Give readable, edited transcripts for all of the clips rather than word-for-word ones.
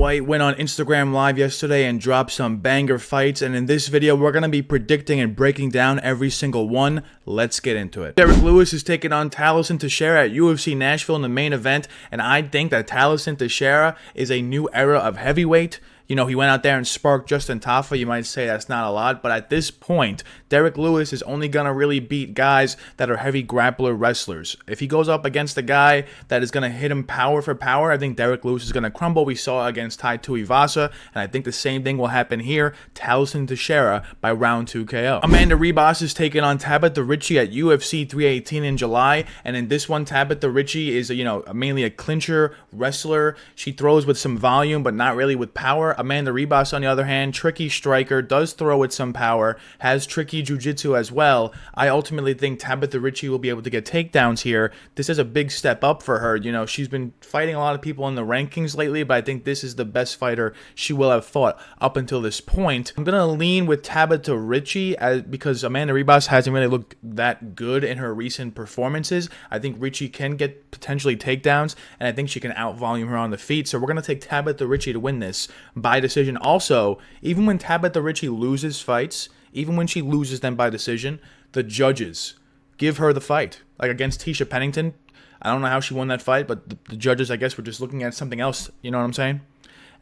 White went on Instagram Live yesterday and dropped some banger fights, and in this video we're going to be predicting and breaking down every single one. Let's get into it. Derrick Lewis is taking on Tallison Teixeira at UFC Nashville in the main event, and I think that Tallison Teixeira is a new era of heavyweight. You know, he went out there and sparked Justin Tafa. You might say that's not a lot, but at this point, Derrick Lewis is only going to really beat guys that are heavy grappler wrestlers. If he goes up against a guy that is going to hit him power for power, I think Derrick Lewis is going to crumble. We saw against Tai Tuivasa, and I think the same thing will happen here. Tallison Teixeira by round 2 KO. Amanda Ribas is taking on Tabatha Ricci at UFC 318 in July, and in this one, Tabatha Ricci is, mainly a clincher wrestler. She throws with some volume, but not really with power. Amanda Ribas, on the other hand, tricky striker, does throw with some power, has tricky jiu-jitsu as well. I ultimately think Tabatha Ricci will be able to get takedowns here. This is a big step up for her. You know, she's been fighting a lot of people in the rankings lately, but I think this is the best fighter she will have fought up until this point. I'm going to lean with Tabatha Ricci because Amanda Ribas hasn't really looked that good in her recent performances. I think Ricci can get potentially takedowns, and I think she can out-volume her on the feet. So we're going to take Tabatha Ricci to win this by decision. Also, even when Tabatha Ricci loses fights, even when she loses them by decision, the judges give her the fight. Like against Tisha Pennington, I don't know how she won that fight, but the judges, I guess, were just looking at something else. You know what I'm saying?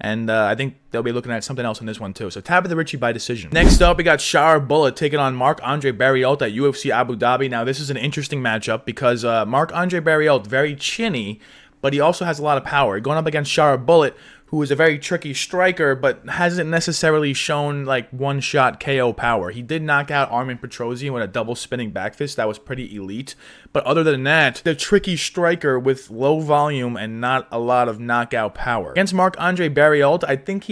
And I think they'll be looking at something else in this one too. So Tabatha Ricci by decision. Next up, we got Shara taking on Marc-Andre Barriault at UFC Abu Dhabi. Now, this is an interesting matchup because Marc-Andre Barriault, very chinny, but he also has a lot of power. Going up against Shara, who is a very tricky striker, but hasn't necessarily shown like one-shot KO power. He did knock out Armin Petrosyan with a double spinning back fist. That was pretty elite. But other than that, the tricky striker with low volume and not a lot of knockout power. Against Marc-Andre Barriault, I think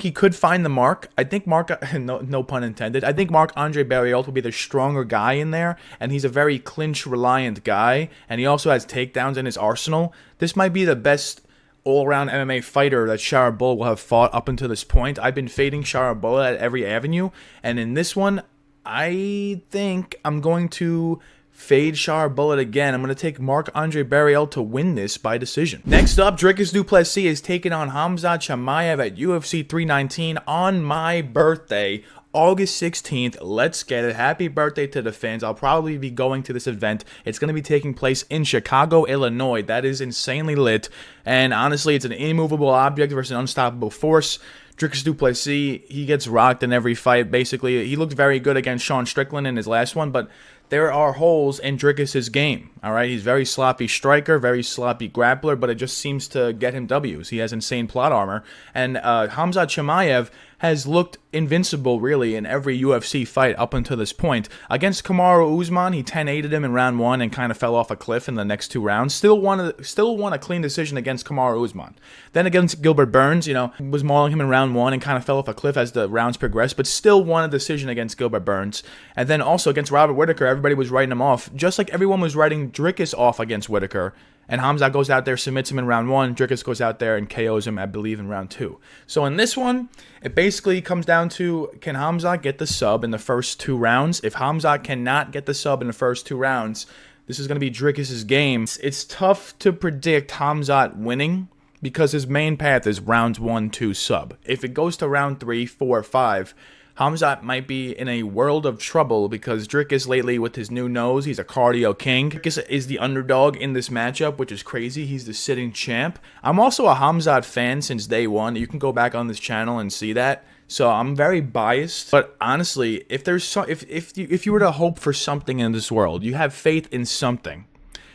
he could find the mark. I think no pun intended. I think Marc-Andre Barriault will be the stronger guy in there, and he's a very clinch-reliant guy, and he also has takedowns in his arsenal. This might be the best all-around MMA fighter that Shara will have fought up until this point. I've been fading Shara at every avenue, and in this one, I think I'm going to fade Shara again. I'm going to take Marc-Andre Barriault to win this by decision. Next up, Dricus du Plessis is taking on Khamzat Chimaev at UFC 319 on my birthday, August 16th. Let's get it. Happy birthday to the fans. I'll probably be going to this event. It's going to be taking place in Chicago, Illinois. That is insanely lit. And honestly, it's an immovable object versus an unstoppable force. Dricus du Plessis, he gets rocked in every fight, basically. He looked very good against Sean Strickland in his last one, but there are holes in Dricus' game, all right? He's very sloppy striker, very sloppy grappler, but it just seems to get him W's. He has insane plot armor. And Khamzat Chimaev has looked invincible, really, in every UFC fight up until this point. Against Kamaru Usman, he 10-8'd him in round 1 and kind of fell off a cliff in the next 2 rounds. Still won a clean decision against Kamaru Usman. Then against Gilbert Burns, was mauling him in round 1 and kind of fell off a cliff as the rounds progressed, but still won a decision against Gilbert Burns. And then also against Robert Whittaker, everybody was writing him off, just like everyone was writing Dricus off against Whittaker. And Khamzat goes out there, submits him in round 1. Dricus goes out there and KOs him, I believe, in round 2. So in this one, it basically comes down to, can Khamzat get the sub in the first 2 rounds? If Khamzat cannot get the sub in the first 2 rounds, this is going to be Dricus' game. It's tough to predict Khamzat winning because his main path is rounds 1, 2 sub. If it goes to round 3, 4, 5, Khamzat might be in a world of trouble because Dricus lately with his new nose, he's a cardio king. Dricus is the underdog in this matchup, which is crazy. He's the sitting champ. I'm also a Khamzat fan since day one. You can go back on this channel and see that. So I'm very biased. But honestly, if you were to hope for something in this world, you have faith in something.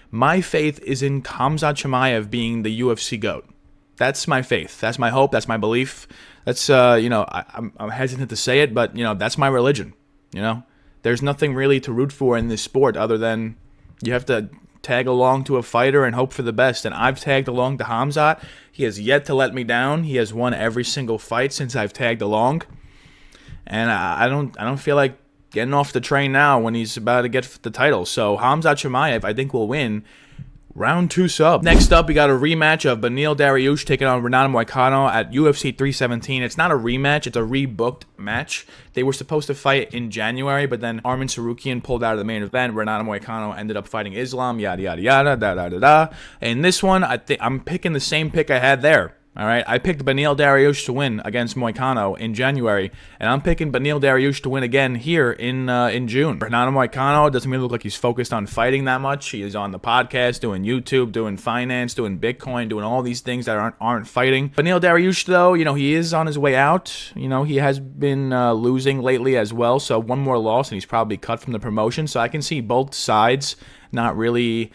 My faith is in Khamzat Chimaev being the UFC GOAT. That's my faith. That's my hope. That's my belief. That's, I'm hesitant to say it, but, that's my religion, There's nothing really to root for in this sport other than you have to tag along to a fighter and hope for the best. And I've tagged along to Khamzat. He has yet to let me down. He has won every single fight since I've tagged along. And I don't feel like getting off the train now when he's about to get the title. So Khamzat Chimaev, I think, will win round 2 sub. Next up, we got a rematch of Beneil Dariush taking on Renato Moicano at UFC 317. It's not a rematch, it's a rebooked match. They were supposed to fight in January, but then Arman Tsarukyan pulled out of the main event. Renato Moicano ended up fighting Islam, yada, yada, yada, da, da, da, da. And this one, I'm picking the same pick I had there. All right, I picked Beneil Dariush to win against Moicano in January, and I'm picking Beneil Dariush to win again here in June. Renato Moicano doesn't really look like he's focused on fighting that much. He is on the podcast, doing YouTube, doing finance, doing Bitcoin, doing all these things that aren't fighting. Beneil Dariush, though, he is on his way out. He has been losing lately as well, so one more loss and he's probably cut from the promotion. So I can see both sides not really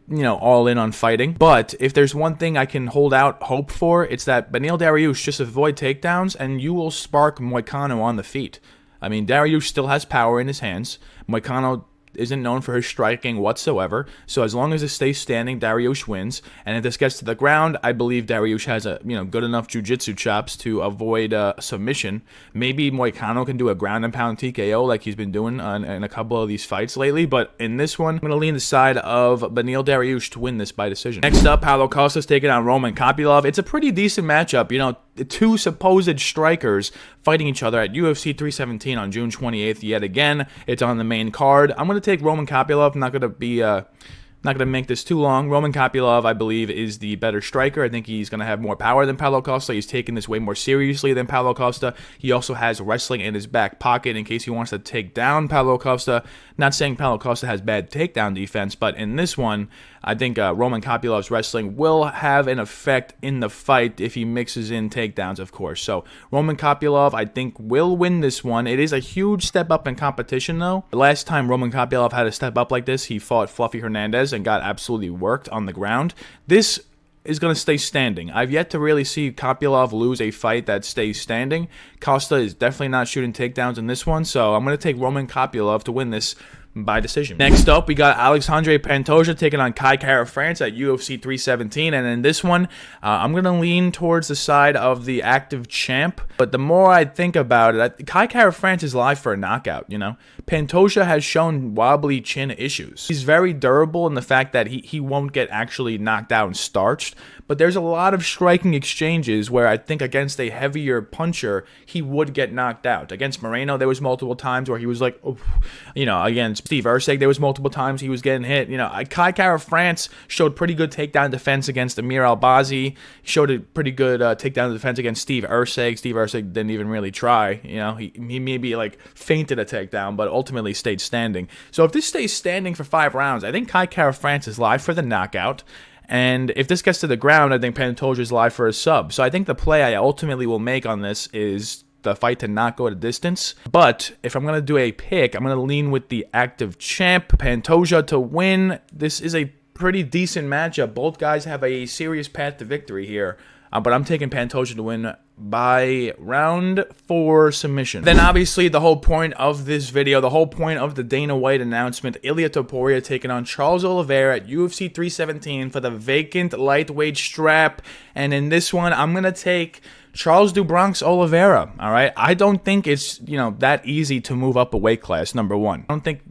all in on fighting. But if there's one thing I can hold out hope for, it's that Beneil Dariush just avoid takedowns and you will spark Moicano on the feet. I mean, Dariush still has power in his hands. Moicano isn't known for his striking whatsoever, so as long as it stays standing, Dariush wins. And if this gets to the ground, I believe Dariush has a good enough jiu-jitsu chops to avoid submission. Maybe Moicano can do a ground and pound TKO like he's been doing in a couple of these fights lately, but in this one, I'm going to lean the side of Beneil Dariush to win this by decision. Next up, Paulo Costa's taking on Roman Kopylov. It's a pretty decent matchup. The two supposed strikers fighting each other at UFC 317 on June 28th yet again. It's on the main card. I'm going to take Roman Kopylov. I'm not going to make this too long. Roman Kopylov, I believe, is the better striker. I think he's going to have more power than Paulo Costa. He's taking this way more seriously than Paulo Costa. He also has wrestling in his back pocket in case he wants to take down Paulo Costa. Not saying Paulo Costa has bad takedown defense, but in this one, I think Roman Kopylov's wrestling will have an effect in the fight if he mixes in takedowns, of course. So Roman Kopylov, I think, will win this one. It is a huge step up in competition, though. The last time Roman Kopylov had a step up like this, he fought Fluffy Hernandez and got absolutely worked on the ground. This is going to stay standing. I've yet to really see Kopylov lose a fight that stays standing. Costa is definitely not shooting takedowns in this one, so I'm going to take Roman Kopylov to win this by decision. Next up, we got Alexandre Pantoja taking on Kara France at UFC 317, and in this one, I'm going to lean towards the side of the active champ, but the more I think about it, Kara France is live for a knockout, Pantoja has shown wobbly chin issues. He's very durable in the fact that he won't get actually knocked out and starched, but there's a lot of striking exchanges where I think against a heavier puncher, he would get knocked out. Against Moreno, there was multiple times where he was like, oh, against Steve Erceg, there was multiple times he was getting hit. Kara France showed pretty good takedown defense against Amir Albazi. He showed a pretty good takedown defense against Steve Erceg. Steve Erceg didn't even really try. He maybe fainted a takedown, but ultimately stayed standing. So if this stays standing for 5 rounds, I think Kara France is live for the knockout. And if this gets to the ground, I think Pantoja is live for a sub. So I think the play I ultimately will make on this is the fight to not go to distance. But if I'm going to do a pick, I'm going to lean with the active champ, Pantoja, to win. This is a pretty decent matchup. Both guys have a serious path to victory here. But I'm taking Pantoja to win by round 4 submission. Then obviously the whole point of this video, the whole point of the Dana White announcement, Ilia Topuria taking on Charles Oliveira at UFC 317 for the vacant lightweight strap. And in this one, I'm going to take Charles do Bronx Oliveira, all right? I don't think it's, that easy to move up a weight class, number one. I don't think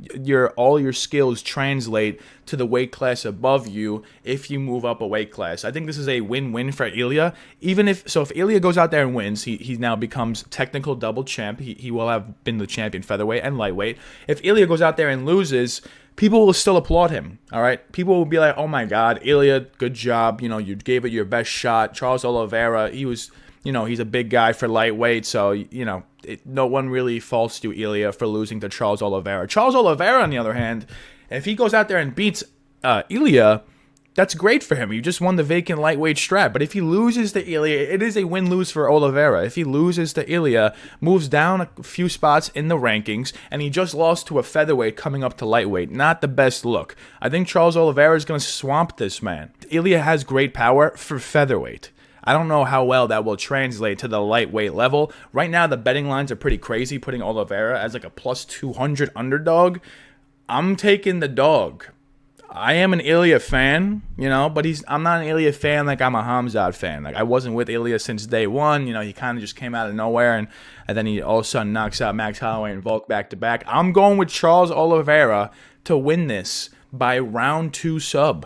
all your skills translate to the weight class above you if you move up a weight class. I think this is a win-win for Ilia. If Ilia goes out there and wins, he now becomes technical double champ. He will have been the champion featherweight and lightweight. If Ilia goes out there and loses, people will still applaud him, all right? People will be like, oh my God, Ilia, good job. You gave it your best shot. Charles Oliveira, he was... he's a big guy for lightweight, so, no one really faults you, Ilia, for losing to Charles Oliveira. Charles Oliveira, on the other hand, if he goes out there and beats Ilia, that's great for him. You just won the vacant lightweight strap. But if he loses to Ilia, it is a win-lose for Oliveira. If he loses to Ilia, moves down a few spots in the rankings, and he just lost to a featherweight coming up to lightweight. Not the best look. I think Charles Oliveira is going to swamp this man. Ilia has great power for featherweight. I don't know how well that will translate to the lightweight level. Right now, the betting lines are pretty crazy, putting Oliveira as a plus 200 underdog. I'm taking the dog. I am an Ilia fan, but I'm not an Ilia fan like I'm a Khamzat fan. I wasn't with Ilia since day one. He kind of just came out of nowhere, and then he all of a sudden knocks out Max Holloway and Volk back-to-back. I'm going with Charles Oliveira to win this by round 2 sub.